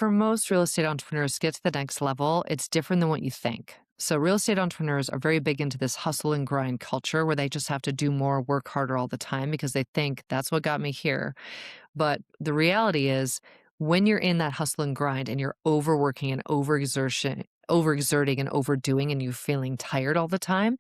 for most real estate entrepreneurs to get to the next level, it's different than what you think. So, real estate entrepreneurs are very big into this hustle and grind culture where they just have to do more, work harder all the time because they think that's what got me here. But the reality is, when you're in that hustle and grind and you're overworking and overexerting and overdoing and you're feeling tired all the time,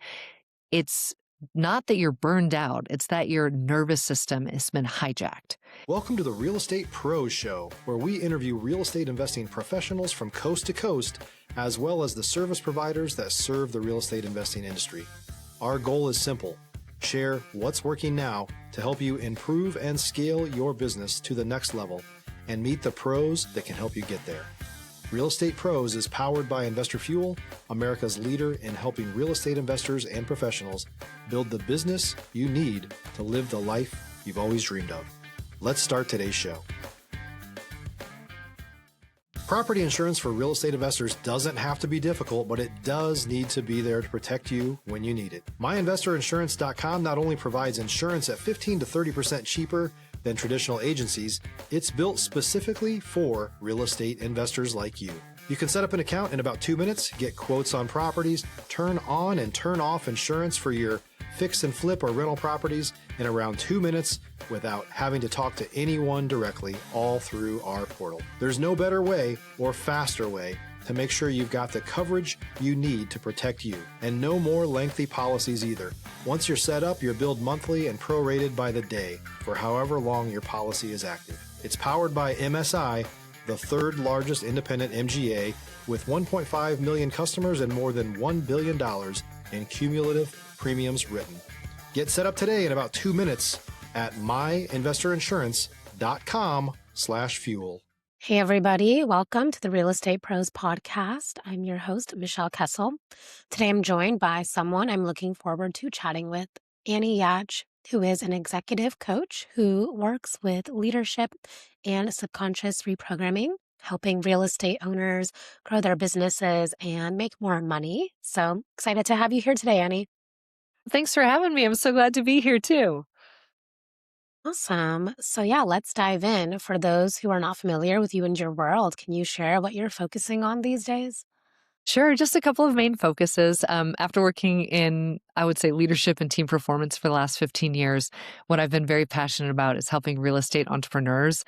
it's not that you're burned out, it's that your nervous system has been hijacked. Welcome to the Real Estate Pros Show, where we interview real estate investing professionals from coast to coast, as well as the service providers that serve the real estate investing industry. Our goal is simple: share what's working now to help you improve and scale your business to the next level and meet the pros that can help you get there. Real Estate Pros is powered by Investor Fuel, America's leader in helping real estate investors and professionals build the business you need to live the life you've always dreamed of. Let's start today's show. Property insurance for real estate investors doesn't have to be difficult, but it does need to be there to protect you when you need it. MyInvestorInsurance.com not only provides insurance at 15 to 30% cheaper than traditional agencies, it's built specifically for real estate investors like you. You can set up an account in about 2 minutes, get quotes on properties, turn on and turn off insurance for your fix and flip or rental properties in around 2 minutes without having to talk to anyone directly, all through our portal. There's no better way or faster way to make sure you've got the coverage you need to protect you, and no more lengthy policies either. Once you're set up, you're billed monthly and prorated by the day for however long your policy is active. It's powered by MSI, the third largest independent MGA, with 1.5 million customers and more than $1 billion in cumulative premiums written. Get set up today in about 2 minutes at myinvestorinsurance.com/fuel. Hey, everybody. Welcome to the Real Estate Pros podcast. I'm your host, Michelle Kesil. Today, I'm joined by someone I'm looking forward to chatting with, Annie Yatch, who is an executive coach who works with leadership and subconscious reprogramming, helping real estate owners grow their businesses and make more money. So excited to have you here today, Annie. Thanks for having me. I'm so glad to be here too. Awesome. So yeah, let's dive in. For those who are not familiar with you and your world, can you share what you're focusing on these days? Sure. Just a couple of main focuses. After working in, I would say, leadership and team performance for the last 15 years, what I've been very passionate about is helping real estate entrepreneurs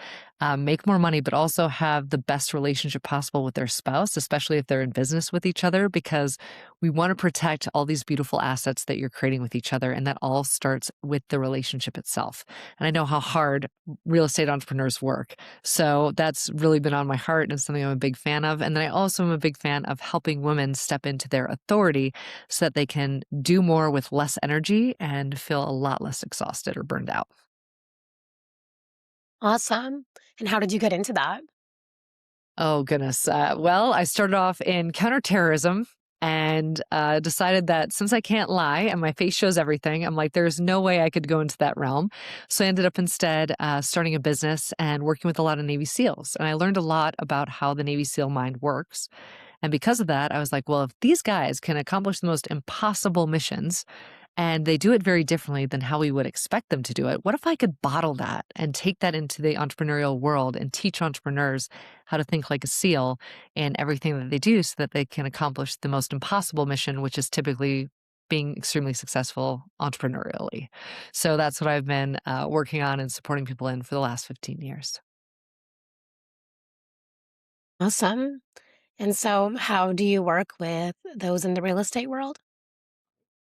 make more money, but also have the best relationship possible with their spouse, especially if they're in business with each other, because we want to protect all these beautiful assets that you're creating with each other. And that all starts with the relationship itself. And I know how hard real estate entrepreneurs work. So that's really been on my heart and something I'm a big fan of. And then I also am a big fan of helping women step into their authority so that they can do more with less energy and feel a lot less exhausted or burned out. Awesome. And how did you get into that? Oh, goodness. Well, I started off in counterterrorism and decided that since I can't lie and my face shows everything, I'm like, there's no way I could go into that realm. So I ended up instead starting a business and working with a lot of Navy SEALs. And I learned a lot about how the Navy SEAL mind works. And because of that, I was like, well, if these guys can accomplish the most impossible missions and they do it very differently than how we would expect them to do it, what if I could bottle that and take that into the entrepreneurial world and teach entrepreneurs how to think like a SEAL in everything that they do so that they can accomplish the most impossible mission, which is typically being extremely successful entrepreneurially. So that's what I've been working on and supporting people in for the last 15 years. Awesome. And so, how do you work with those in the real estate world?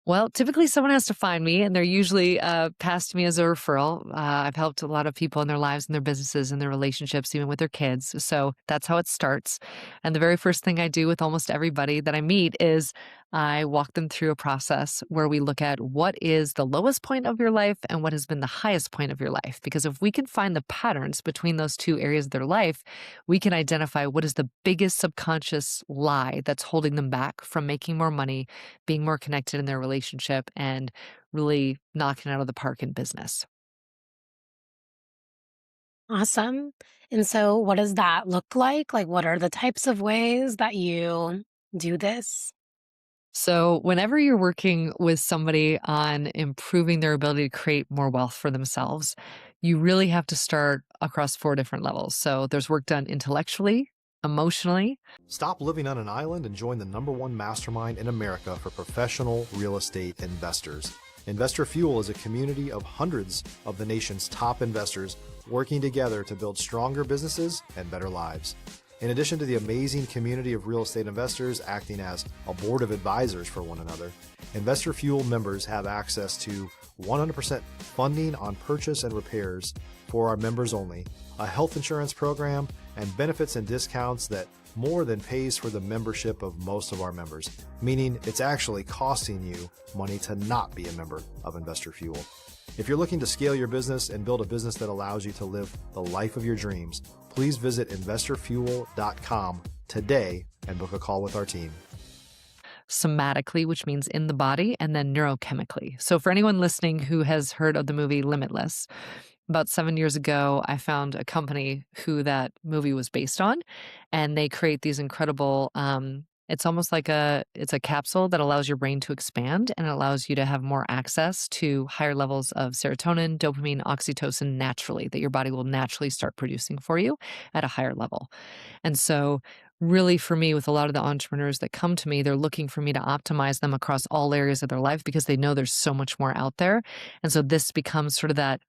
Well, typically someone has to find me, and they're usually passed to me as a referral. I've helped a lot of people in their lives and their businesses and their relationships, even with their kids. So that's how it starts. And the very first thing I do with almost everybody that I meet is I walk them through a process where we look at what is the lowest point of your life and what has been the highest point of your life. Because if we can find the patterns between those two areas of their life, we can identify what is the biggest subconscious lie that's holding them back from making more money, being more connected in their relationship, and really knocking it out of the park in business. Awesome. And so, what does that look like? Like, what are the types of ways that you do this? So, whenever you're working with somebody on improving their ability to create more wealth for themselves, you really have to start across four different levels. So, there's work done intellectually, emotionally. Stop living on an island and join the #1 mastermind in America for professional real estate investors. Investor Fuel is a community of hundreds of the nation's top investors working together to build stronger businesses and better lives. In addition to the amazing community of real estate investors acting as a board of advisors for one another, Investor Fuel members have access to 100% funding on purchase and repairs for our members only, a health insurance program, and benefits and discounts that more than pays for the membership of most of our members, meaning it's actually costing you money to not be a member of Investor Fuel. If you're looking to scale your business and build a business that allows you to live the life of your dreams, please visit investorfuel.com today and book a call with our team. Somatically, which means in the body, and then neurochemically. So, for anyone listening who has heard of the movie Limitless, about 7 years ago, I found a company who that movie was based on, and they create these incredible. It's almost like it's a capsule that allows your brain to expand and it allows you to have more access to higher levels of serotonin, dopamine, oxytocin naturally that your body will naturally start producing for you at a higher level. And so, really, for me, with a lot of the entrepreneurs that come to me, they're looking for me to optimize them across all areas of their life because they know there's so much more out there. And so, this becomes sort of that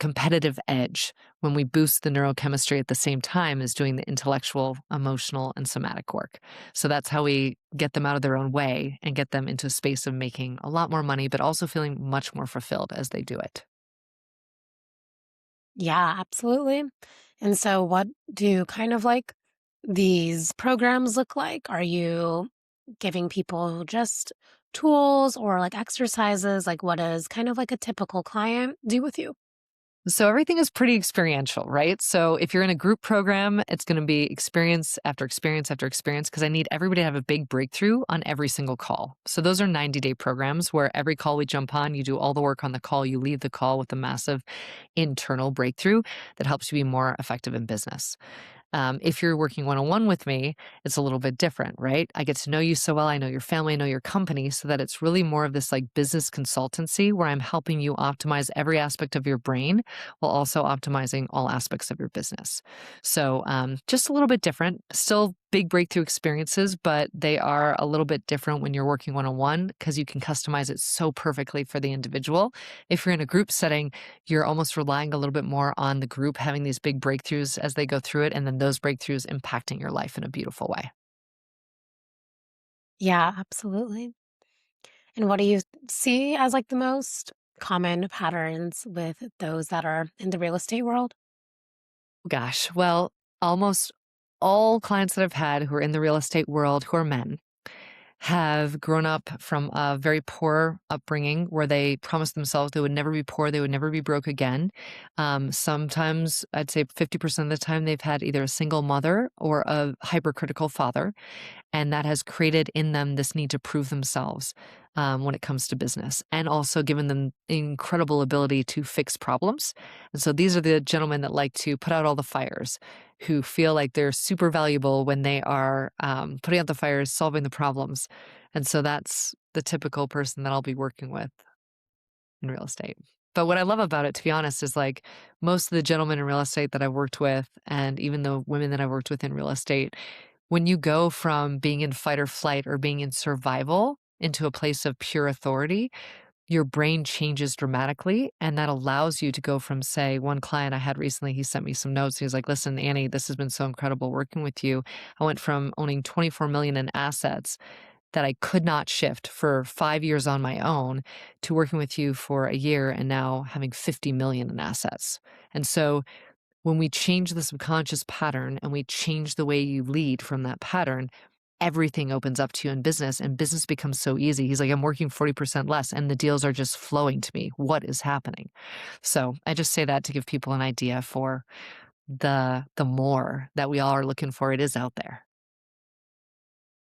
competitive edge when we boost the neurochemistry at the same time as doing the intellectual, emotional, and somatic work. So that's how we get them out of their own way and get them into a space of making a lot more money, but also feeling much more fulfilled as they do it. Yeah, absolutely. And so, what do kind of like these programs look like? Are you giving people just tools or like exercises? Like, what does kind of like a typical client do with you? So everything is pretty experiential, right? So if you're in a group program, it's going to be experience after experience after experience because I need everybody to have a big breakthrough on every single call. So those are 90-day programs where every call we jump on, you do all the work on the call, you leave the call with a massive internal breakthrough that helps you be more effective in business. If you're working one on one with me, it's a little bit different, right? I get to know you so well. I know your family, I know your company, so that it's really more of this like business consultancy where I'm helping you optimize every aspect of your brain while also optimizing all aspects of your business. So just a little bit different, still big breakthrough experiences, but they are a little bit different when you're working one on one because you can customize it so perfectly for the individual. If you're in a group setting, you're almost relying a little bit more on the group having these big breakthroughs as they go through it, and then those breakthroughs impacting your life in a beautiful way. Yeah, absolutely. And what do you see as like the most common patterns with those that are in the real estate world? Gosh, well, almost all clients that I've had who are in the real estate world who are men have grown up from a very poor upbringing where they promised themselves they would never be poor, they would never be broke again. Sometimes I'd say 50% of the time they've had either a single mother or a hypercritical father. And that has created in them this need to prove themselves when it comes to business and also given them incredible ability to fix problems. And so these are the gentlemen that like to put out all the fires, who feel like they're super valuable when they are putting out the fires, solving the problems. And so that's the typical person that I'll be working with in real estate. But what I love about it, to be honest, is like most of the gentlemen in real estate that I've worked with, and even the women that I've worked with in real estate, when you go from being in fight or flight or being in survival into a place of pure authority, your brain changes dramatically. And that allows you to go from, say, one client I had recently, he sent me some notes. He was like, listen, Annie, this has been so incredible working with you. I went from owning 24 million in assets that I could not shift for 5 years on my own to working with you for a year and now having 50 million in assets. And so when we change the subconscious pattern and we change the way you lead from that pattern, everything opens up to you in business and business becomes so easy. He's like, I'm working 40% less and the deals are just flowing to me. What is happening? So I just say that to give people an idea for the more that we all are looking for. It is out there.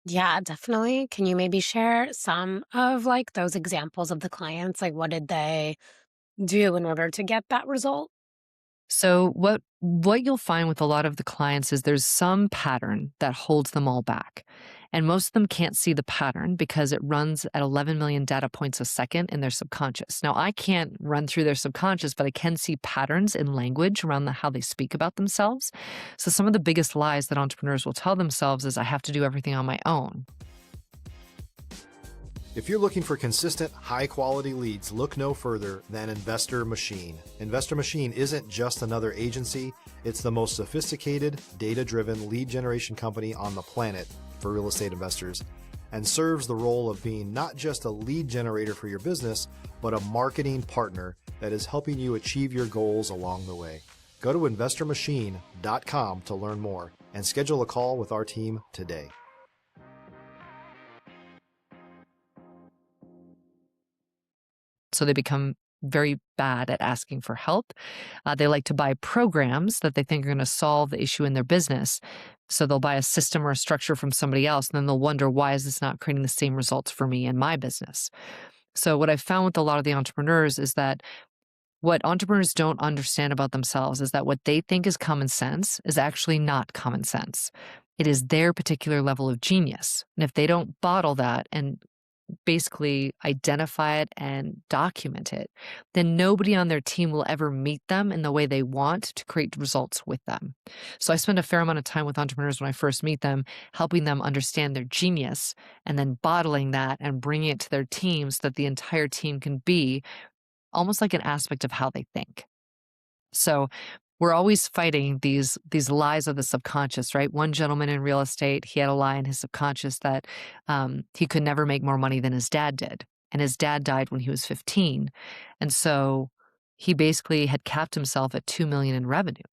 Yeah, definitely. Can you maybe share some of like those examples of the clients? Like, what did they do in order to get that result? So what you'll find with a lot of the clients is there's some pattern that holds them all back. And most of them can't see the pattern because it runs at 11 million data points a second in their subconscious. Now, I can't run through their subconscious, but I can see patterns in language around how they speak about themselves. So some of the biggest lies that entrepreneurs will tell themselves is I have to do everything on my own. If you're looking for consistent, high-quality leads, look no further than Investor Machine. Investor Machine isn't just another agency, it's the most sophisticated, data-driven lead generation company on the planet for real estate investors, and serves the role of being not just a lead generator for your business, but a marketing partner that is helping you achieve your goals along the way. Go to investormachine.com to learn more and schedule a call with our team today. So they become very bad at asking for help. They like to buy programs that they think are going to solve the issue in their business. So they'll buy a system or a structure from somebody else, and then they'll wonder, why is this not creating the same results for me in my business? So what I've found with a lot of the entrepreneurs is that what entrepreneurs don't understand about themselves is that what they think is common sense is actually not common sense. It is their particular level of genius. And if they don't bottle that and basically identify it and document it, then nobody on their team will ever meet them in the way they want to create results with them. So I spend a fair amount of time with entrepreneurs when I first meet them, helping them understand their genius and then bottling that and bringing it to their team so that the entire team can be almost like an aspect of how they think. So we're always fighting these lies of the subconscious, right? One gentleman in real estate, he had a lie in his subconscious that he could never make more money than his dad did, and his dad died when he was 15, and so he basically had capped himself at 2 million in revenue.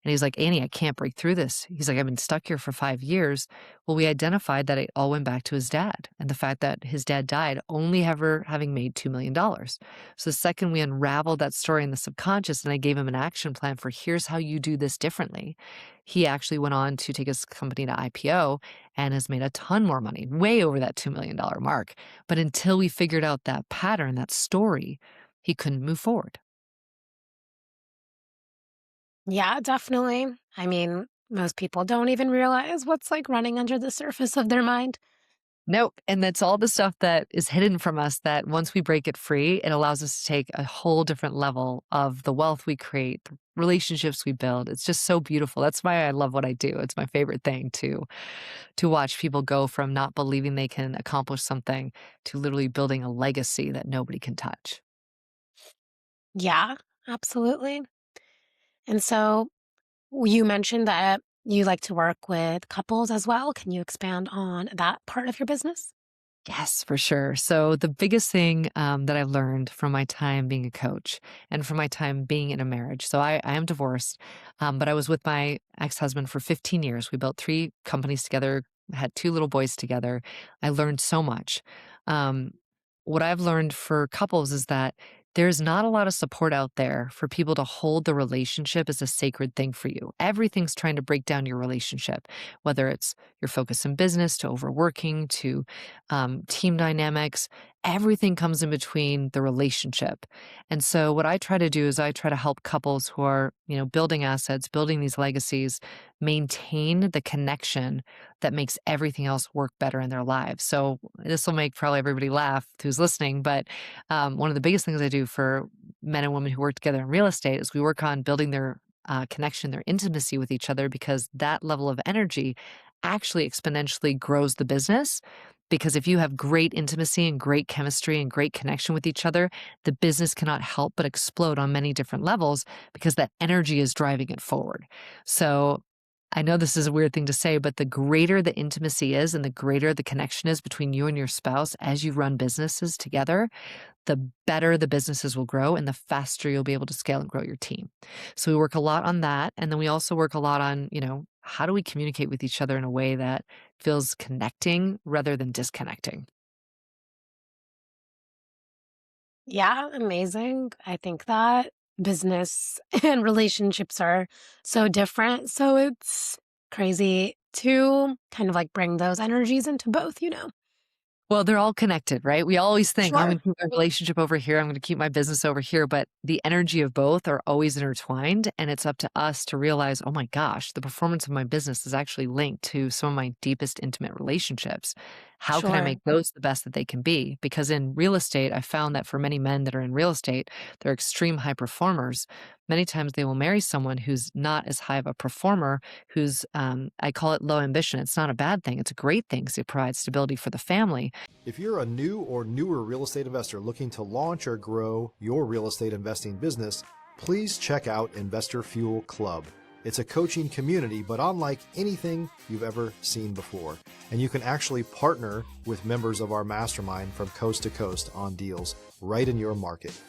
And he's like, Annie, I can't break through this. He's like, I've been stuck here for 5 years. Well, we identified that it all went back to his dad and the fact that his dad died only ever having made $2 million. So the second we unraveled that story in the subconscious and I gave him an action plan for here's how you do this differently, he actually went on to take his company to IPO and has made a ton more money, way over that $2 million mark. But until we figured out that pattern, that story, he couldn't move forward. Yeah, definitely. I mean, most people don't even realize what's like running under the surface of their mind. Nope. And that's all the stuff that is hidden from us that once we break it free, it allows us to take a whole different level of the wealth we create, the relationships we build. It's just so beautiful. That's why I love what I do. It's my favorite thing to watch people go from not believing they can accomplish something to literally building a legacy that nobody can touch. Yeah, absolutely. And so you mentioned that you like to work with couples as well. Can you expand on that part of your business? Yes, for sure. So the biggest thing that I've learned from my time being a coach and from my time being in a marriage. So I am divorced, but I was with my ex-husband for 15 years. We built 3 companies together, had 2 little boys together. I learned so much. Um, what I've learned for couples is that there's not a lot of support out there for people to hold the relationship as a sacred thing for you. Everything's trying to break down your relationship, whether it's your focus in business to overworking to team dynamics. Everything comes in between the relationship. And so what I try to do is I try to help couples who are, building assets, building these legacies, maintain the connection that makes everything else work better in their lives. So this will make probably everybody laugh who's listening, but one of the biggest things I do for men and women who work together in real estate is we work on building their connection, their intimacy with each other, because that level of energy actually exponentially grows the business. Because if you have great intimacy and great chemistry and great connection with each other, the business cannot help but explode on many different levels because that energy is driving it forward. So I know this is a weird thing to say, but the greater the intimacy is and the greater the connection is between you and your spouse as you run businesses together, the better the businesses will grow and the faster you'll be able to scale and grow your team. So we work a lot on that. And then we also work a lot on, how do we communicate with each other in a way that feels connecting rather than disconnecting? Yeah, amazing. I think that business and relationships are so different. So it's crazy to kind of like bring those energies into both, you know? Well, they're all connected, right? We always think, "Oh, I'm Sure. gonna keep my relationship over here, I'm gonna keep my business over here," but the energy of both are always intertwined, and it's up to us to realize, "Oh my gosh, the performance of my business is actually linked to some of my deepest intimate relationships. How can I Sure. make those the best that they can be?" Because in real estate, I found that for many men that are in real estate, they're extreme high performers. Many times they will marry someone who's not as high of a performer, who's, I call it low ambition. It's not a bad thing, it's a great thing 'cause it provides stability for the family. If you're a new or newer real estate investor looking to launch or grow your real estate investing business, please check out Investor Fuel Club. It's a coaching community, but unlike anything you've ever seen before. And you can actually partner with members of our mastermind from coast to coast on deals right in your market.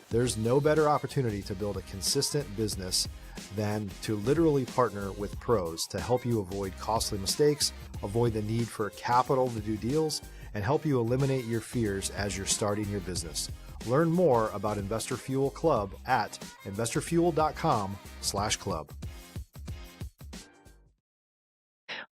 There's no better opportunity to build a consistent business than to literally partner with pros to help you avoid costly mistakes, avoid the need for capital to do deals, and help you eliminate your fears as you're starting your business. Learn more about Investor Fuel Club at investorfuel.com/club.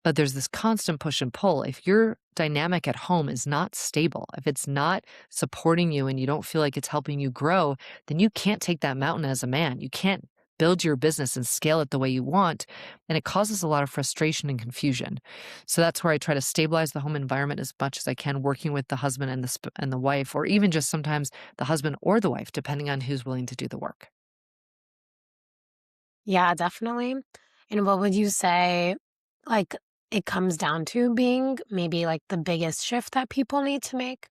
But there's this constant push and pull. If your dynamic at home is not stable, if it's not supporting you and you don't feel like it's helping you grow, then you can't take that mountain as a man. You can't build your business and scale it the way you want. And it causes a lot of frustration and confusion. So that's where I try to stabilize the home environment as much as I can, working with the husband and and the wife, or even just sometimes the husband or the wife, depending on who's willing to do the work. Yeah, definitely. And what would you say, like, it comes down to being maybe like the biggest shift that people need to make?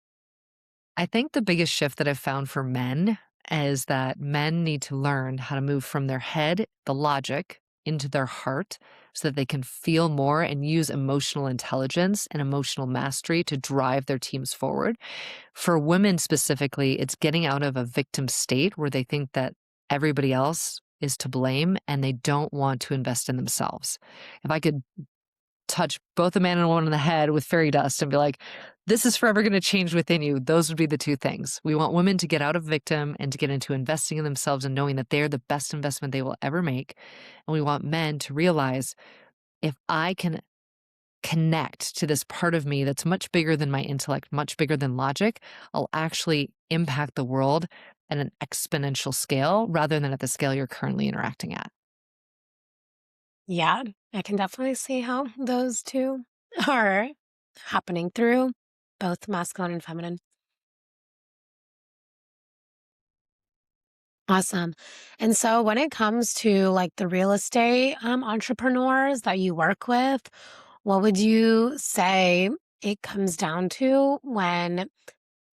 I think the biggest shift that I've found for men is that men need to learn how to move from their head, the logic, into their heart so that they can feel more and use emotional intelligence and emotional mastery to drive their teams forward. For women specifically, it's getting out of a victim state where they think that everybody else is to blame and they don't want to invest in themselves. If I could touch both a man and a woman in the head with fairy dust and be like, this is forever going to change within you. Those would be the two things. We want women to get out of victim and to get into investing in themselves and knowing that they're the best investment they will ever make. And we want men to realize if I can connect to this part of me that's much bigger than my intellect, much bigger than logic, I'll actually impact the world at an exponential scale rather than at the scale you're currently interacting at. Yeah, I can definitely see how those two are happening through both masculine and feminine. Awesome. And so when it comes to like the real estate entrepreneurs that you work with, what would you say it comes down to when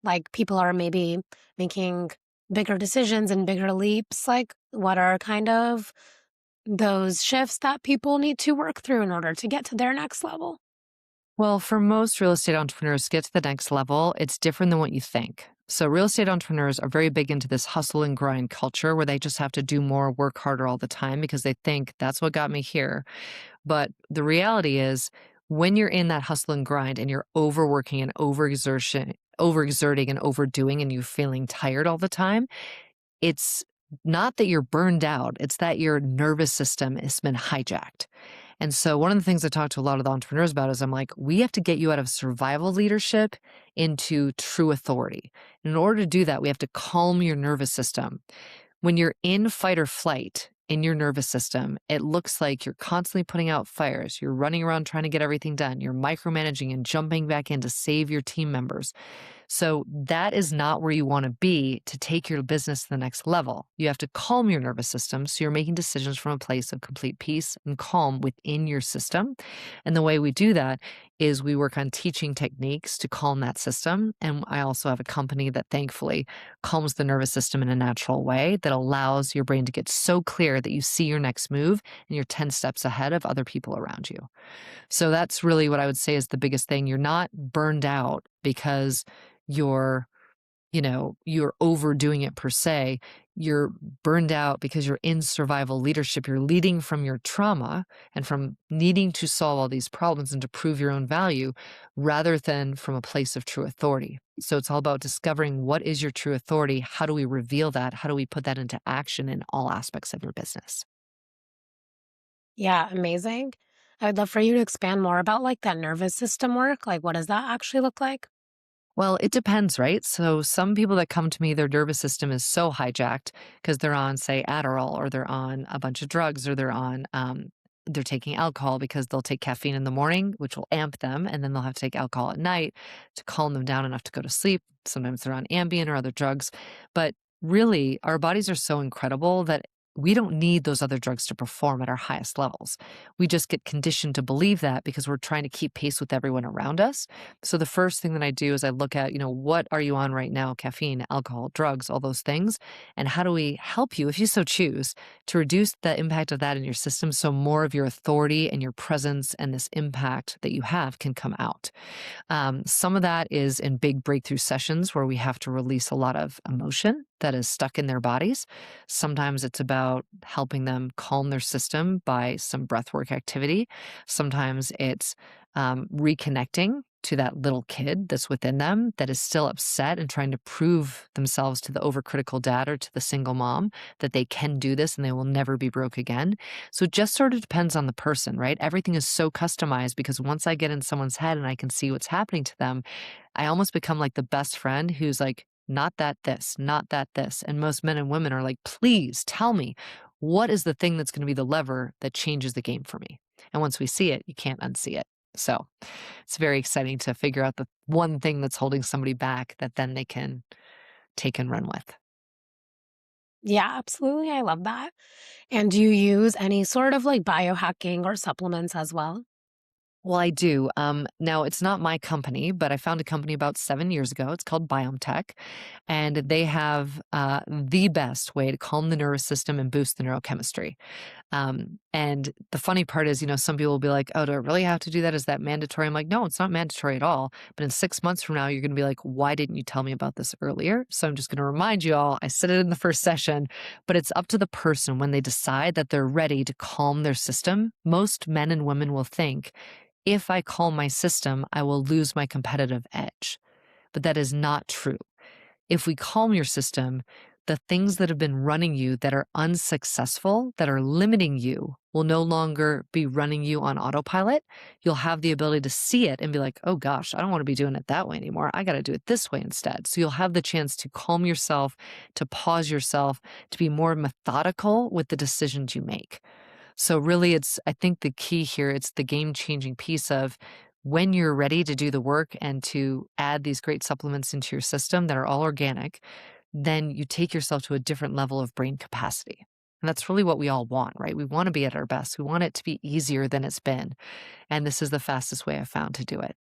like people are maybe making bigger decisions and bigger leaps? Like what are kind of those shifts that people need to work through in order to get to their next level? Well, for most real estate entrepreneurs to get to the next level, it's different than what you think. So, real estate entrepreneurs are very big into this hustle and grind culture where they just have to do more, work harder all the time because they think that's what got me here. But the reality is, when you're in that hustle and grind and you're overworking and overexerting and overdoing and you're feeling tired all the time, it's not that you're burned out, it's that your nervous system has been hijacked. And so one of the things I talk to a lot of the entrepreneurs about is I'm like, we have to get you out of survival leadership into true authority. In order to do that, we have to calm your nervous system. When you're in fight or flight in your nervous system, it looks like you're constantly putting out fires. You're running around trying to get everything done. You're micromanaging and jumping back in to save your team members. So that is not where you want to be to take your business to the next level. You have to calm your nervous system so you're making decisions from a place of complete peace and calm within your system. And the way we do that is we work on teaching techniques to calm that system. And I also have a company that thankfully calms the nervous system in a natural way that allows your brain to get so clear that you see your next move and you're 10 steps ahead of other people around you. So that's really what I would say is the biggest thing. You're not burned out because you're, you're overdoing it per se. You're burned out because you're in survival leadership. You're leading from your trauma and from needing to solve all these problems and to prove your own value rather than from a place of true authority. So it's all about discovering what is your true authority? How do we reveal that? How do we put that into action in all aspects of your business? Yeah, amazing. I would love for you to expand more about like that nervous system work. Like, what does that actually look like? Well, it depends, right? So some people that come to me, their nervous system is so hijacked because they're on, say, Adderall, or they're on a bunch of drugs, or they're taking alcohol because they'll take caffeine in the morning, which will amp them, and then they'll have to take alcohol at night to calm them down enough to go to sleep. Sometimes they're on Ambien or other drugs. But really, our bodies are so incredible that we don't need those other drugs to perform at our highest levels. We just get conditioned to believe that because we're trying to keep pace with everyone around us. So the first thing that I do is I look at, what are you on right now? Caffeine, alcohol, drugs, all those things. And how do we help you, if you so choose, to reduce the impact of that in your system so more of your authority and your presence and this impact that you have can come out? Some of that is in big breakthrough sessions where we have to release a lot of emotion that is stuck in their bodies. Sometimes it's about helping them calm their system by some breathwork activity. Sometimes it's reconnecting to that little kid that's within them that is still upset and trying to prove themselves to the overcritical dad or to the single mom that they can do this and they will never be broke again. So it just sort of depends on the person, right? Everything is so customized because once I get in someone's head and I can see what's happening to them, I almost become like the best friend who's like, not that this, not that this. And most men and women are like, please tell me, what is the thing that's going to be the lever that changes the game for me? And once we see it, you can't unsee it. So it's very exciting to figure out the one thing that's holding somebody back that then they can take and run with. Yeah, absolutely. I love that. And do you use any sort of like biohacking or supplements as well? Well, I do. Now, it's not my company, but I found a company about 7 years ago. It's called Biotech, and they have the best way to calm the nervous system and boost the neurochemistry. And the funny part is, some people will be like, oh, do I really have to do that? Is that mandatory? I'm like, no, it's not mandatory at all. But in 6 months from now, you're going to be like, why didn't you tell me about this earlier? So I'm just going to remind you all, I said it in the first session, but it's up to the person when they decide that they're ready to calm their system. Most men and women will think, if I calm my system, I will lose my competitive edge. But that is not true. If we calm your system, the things that have been running you that are unsuccessful, that are limiting you, will no longer be running you on autopilot. You'll have the ability to see it and be like, oh gosh, I don't want to be doing it that way anymore. I got to do it this way instead. So you'll have the chance to calm yourself, to pause yourself, to be more methodical with the decisions you make. So really I think the key here, it's the game-changing piece of when you're ready to do the work and to add these great supplements into your system that are all organic, then you take yourself to a different level of brain capacity. And that's really what we all want, right? We want to be at our best. We want it to be easier than it's been. And this is the fastest way I've found to do it.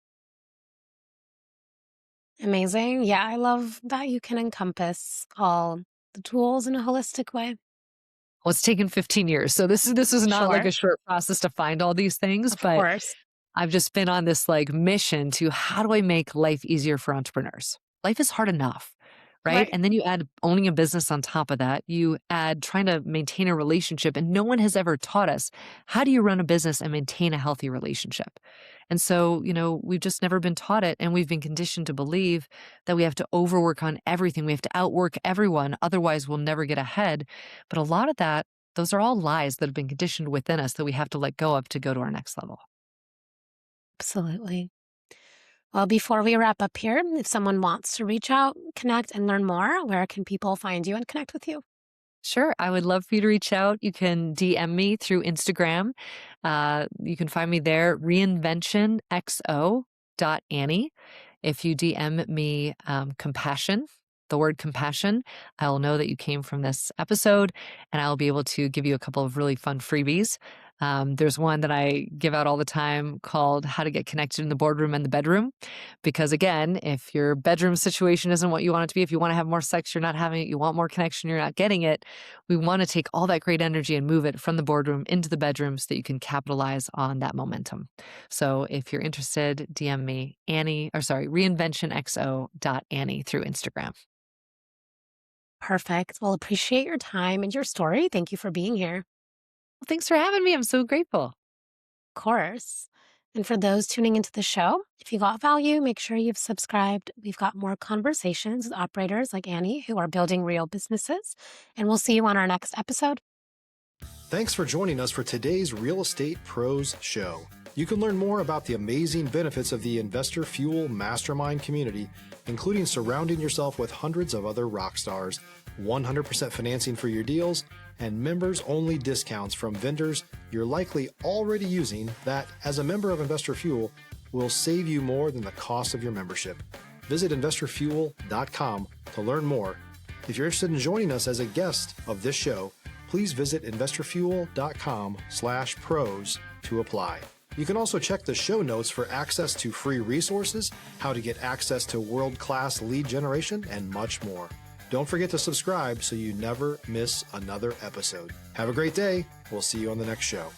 Amazing. Yeah, I love that you can encompass all the tools in a holistic way. Well, it's taken 15 years. So this is not like Sure, a short process to find all these things, of but course. I've just been on this like mission to how do I make life easier for entrepreneurs? Life is hard enough, right? Right. And then you add owning a business on top of that. You add trying to maintain a relationship. And no one has ever taught us how do you run a business and maintain a healthy relationship? And so, we've just never been taught it. And we've been conditioned to believe that we have to overwork on everything. We have to outwork everyone. Otherwise, we'll never get ahead. But a lot of that, those are all lies that have been conditioned within us that we have to let go of to go to our next level. Absolutely. Well, before we wrap up here, if someone wants to reach out, connect, and learn more, where can people find you and connect with you? Sure. I would love for you to reach out. You can DM me through Instagram. You can find me there, reinventionxo.annie. If you DM me compassion, the word compassion, I'll know that you came from this episode and I'll be able to give you a couple of really fun freebies. There's one that I give out all the time called How to Get Connected in the Boardroom and the Bedroom. Because again, if your bedroom situation isn't what you want it to be, if you want to have more sex, you're not having it, you want more connection, you're not getting it, we want to take all that great energy and move it from the boardroom into the bedroom so that you can capitalize on that momentum. So if you're interested, DM me reinventionxo.annie through Instagram. Perfect. Well, appreciate your time and your story. Thank you for being here. Well, thanks for having me. I'm so grateful. Of course. And for those tuning into the show, if you got value, make sure you've subscribed. We've got more conversations with operators like Annie who are building real businesses. And we'll see you on our next episode. Thanks for joining us for today's Real Estate Pros Show. You can learn more about the amazing benefits of the Investor Fuel Mastermind community, including surrounding yourself with hundreds of other rock stars, 100% financing for your deals, and members-only discounts from vendors you're likely already using that, as a member of Investor Fuel, will save you more than the cost of your membership. Visit investorfuel.com to learn more. If you're interested in joining us as a guest of this show, please visit investorfuel.com/pros to apply. You can also check the show notes for access to free resources, how to get access to world-class lead generation, and much more. Don't forget to subscribe so you never miss another episode. Have a great day. We'll see you on the next show.